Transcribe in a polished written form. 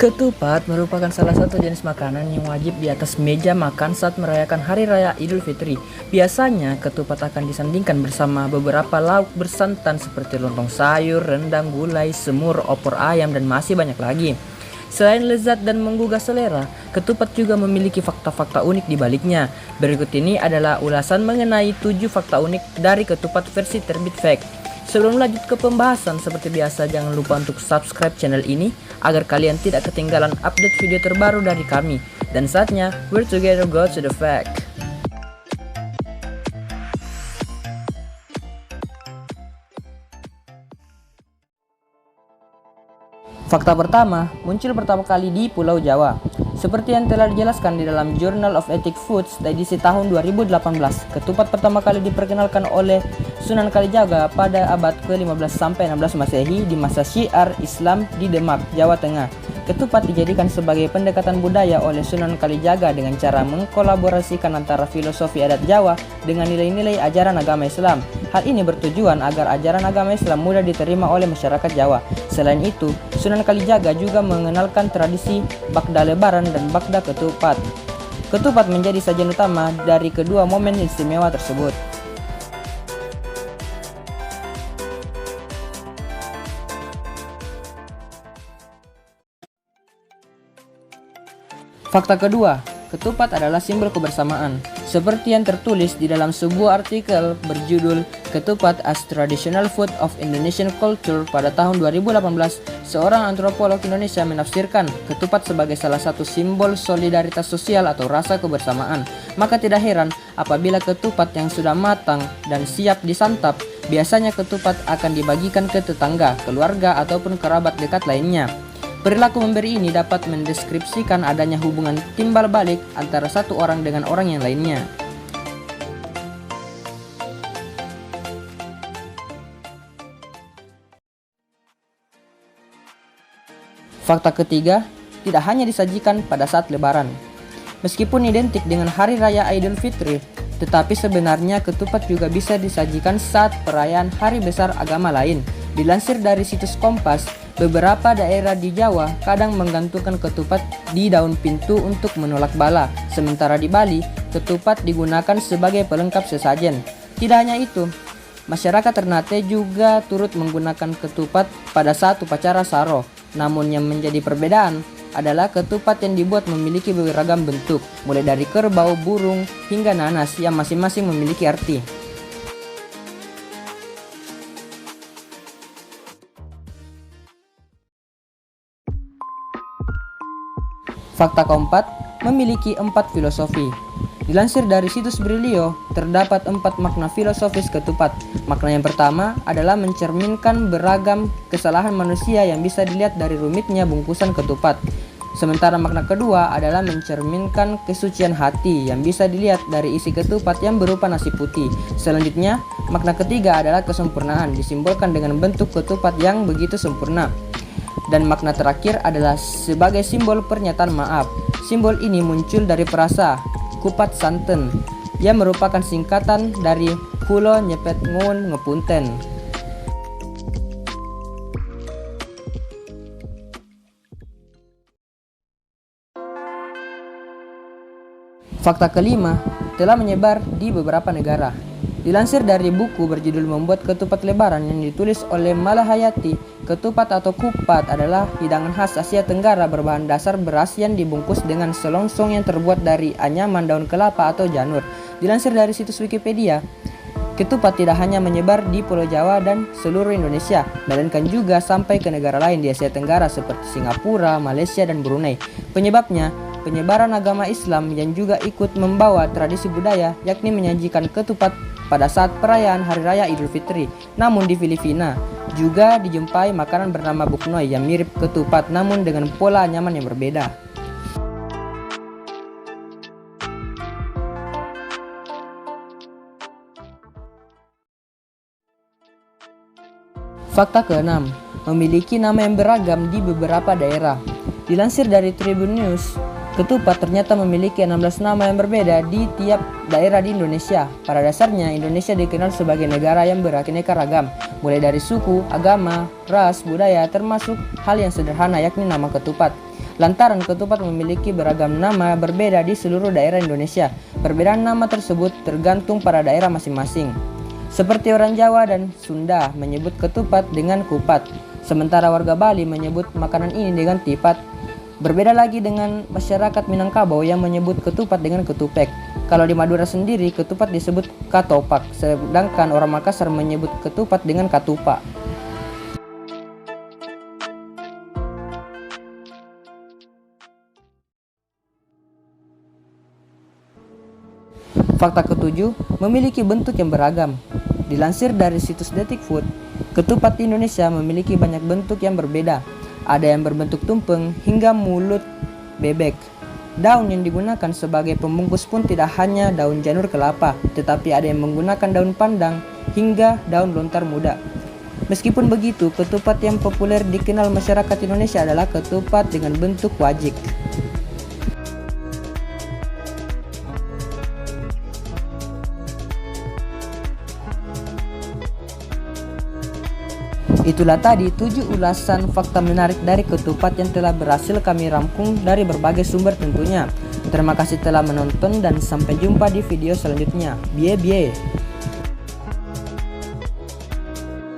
Ketupat merupakan salah satu jenis makanan yang wajib di atas meja makan saat merayakan Hari Raya Idul Fitri. Biasanya, ketupat akan disandingkan bersama beberapa lauk bersantan seperti lontong sayur, rendang, gulai, semur, opor ayam, dan masih banyak lagi. Selain lezat dan menggugah selera, ketupat juga memiliki fakta-fakta unik di baliknya. Berikut ini adalah ulasan mengenai 7 fakta unik dari ketupat versi Terbit Fact. Sebelum lanjut ke pembahasan, seperti biasa jangan lupa untuk subscribe channel ini agar kalian tidak ketinggalan update video terbaru dari kami. Dan saatnya, we're together go to the fact. Fakta pertama, muncul pertama kali di Pulau Jawa. Seperti yang telah dijelaskan di dalam Journal of Ethic Foods edisi tahun 2018, ketupat pertama kali diperkenalkan oleh Sunan Kalijaga pada abad ke-15 sampai 16 Masehi di masa Syiar Islam di Demak, Jawa Tengah. Ketupat dijadikan sebagai pendekatan budaya oleh Sunan Kalijaga dengan cara mengkolaborasikan antara filosofi adat Jawa dengan nilai-nilai ajaran agama Islam. Hal ini bertujuan agar ajaran agama Islam mudah diterima oleh masyarakat Jawa. Selain itu, Sunan Kalijaga juga mengenalkan tradisi bakda lebaran dan bakda ketupat. Ketupat menjadi sajian utama dari kedua momen istimewa tersebut. Fakta kedua, ketupat adalah simbol kebersamaan. Seperti yang tertulis di dalam sebuah artikel berjudul Ketupat as Traditional Food of Indonesian Culture pada tahun 2018, seorang antropolog Indonesia menafsirkan ketupat sebagai salah satu simbol solidaritas sosial atau rasa kebersamaan. Maka tidak heran apabila ketupat yang sudah matang dan siap disantap, biasanya ketupat akan dibagikan ke tetangga, keluarga, ataupun kerabat dekat lainnya. Perilaku memberi ini dapat mendeskripsikan adanya hubungan timbal balik antara satu orang dengan orang yang lainnya. Fakta ketiga, tidak hanya disajikan pada saat Lebaran. Meskipun identik dengan Hari Raya Idul Fitri, tetapi sebenarnya ketupat juga bisa disajikan saat perayaan hari besar agama lain. Dilansir dari situs Kompas, beberapa daerah di Jawa kadang menggantungkan ketupat di daun pintu untuk menolak bala. Sementara di Bali, ketupat digunakan sebagai pelengkap sesajen. Tidak hanya itu, masyarakat Ternate juga turut menggunakan ketupat pada saat upacara Saro. Namun yang menjadi perbedaan adalah ketupat yang dibuat memiliki beragam bentuk, mulai dari kerbau, burung, hingga nanas yang masing-masing memiliki arti. Fakta keempat, memiliki 4 filosofi. Dilansir dari situs Brilio, terdapat 4 makna filosofis ketupat. Makna yang pertama adalah mencerminkan beragam kesalahan manusia yang bisa dilihat dari rumitnya bungkusan ketupat. Sementara makna kedua adalah mencerminkan kesucian hati yang bisa dilihat dari isi ketupat yang berupa nasi putih. Selanjutnya, makna ketiga adalah kesempurnaan, disimbolkan dengan bentuk ketupat yang begitu sempurna. Dan makna terakhir adalah sebagai simbol pernyataan maaf. Simbol ini muncul dari frasa kupat santen yang merupakan singkatan dari kulo nyepet ngun ngepunten. Fakta kelima, telah menyebar di beberapa negara. Dilansir dari buku berjudul Membuat Ketupat Lebaran yang ditulis oleh Malahayati, ketupat atau kupat adalah hidangan khas Asia Tenggara berbahan dasar beras yang dibungkus dengan selongsong yang terbuat dari anyaman daun kelapa atau janur. Dilansir dari situs Wikipedia, ketupat tidak hanya menyebar di Pulau Jawa dan seluruh Indonesia, melainkan juga sampai ke negara lain di Asia Tenggara seperti Singapura, Malaysia, dan Brunei. Penyebabnya, penyebaran agama Islam yang juga ikut membawa tradisi budaya, yakni menyajikan ketupat pada saat perayaan Hari Raya Idul Fitri. Namun di Filipina juga dijumpai makanan bernama buknoy yang mirip ketupat namun dengan pola anyaman yang berbeda. Fakta keenam, memiliki nama yang beragam di beberapa daerah. Dilansir dari Tribun News, ketupat ternyata memiliki 16 nama yang berbeda di tiap daerah di Indonesia. Pada dasarnya, Indonesia dikenal sebagai negara yang beraneka ragam, mulai dari suku, agama, ras, budaya, termasuk hal yang sederhana yakni nama ketupat. lantaran ketupat memiliki beragam nama berbeda di seluruh daerah Indonesia. Perbedaan nama tersebut tergantung pada daerah masing-masing. Seperti orang Jawa dan Sunda menyebut ketupat dengan kupat, sementara warga Bali menyebut makanan ini dengan tipat. Berbeda lagi dengan masyarakat Minangkabau yang menyebut ketupat dengan ketupek. Kalau di Madura sendiri, ketupat disebut katopak, sedangkan orang Makassar menyebut ketupat dengan katupa. Fakta ketujuh, memiliki bentuk yang beragam. Dilansir dari situs Detik Food, ketupat di Indonesia memiliki banyak bentuk yang berbeda. Ada yang berbentuk tumpeng hingga mulut bebek. Daun yang digunakan sebagai pembungkus pun tidak hanya daun janur kelapa, tetapi ada yang menggunakan daun pandan hingga daun lontar muda. Meskipun begitu, ketupat yang populer dikenal masyarakat Indonesia adalah ketupat dengan bentuk wajik. Itulah tadi 7 ulasan fakta menarik dari ketupat yang telah berhasil kami rangkum dari berbagai sumber tentunya. Terima kasih telah menonton dan sampai jumpa di video selanjutnya. Bye bye.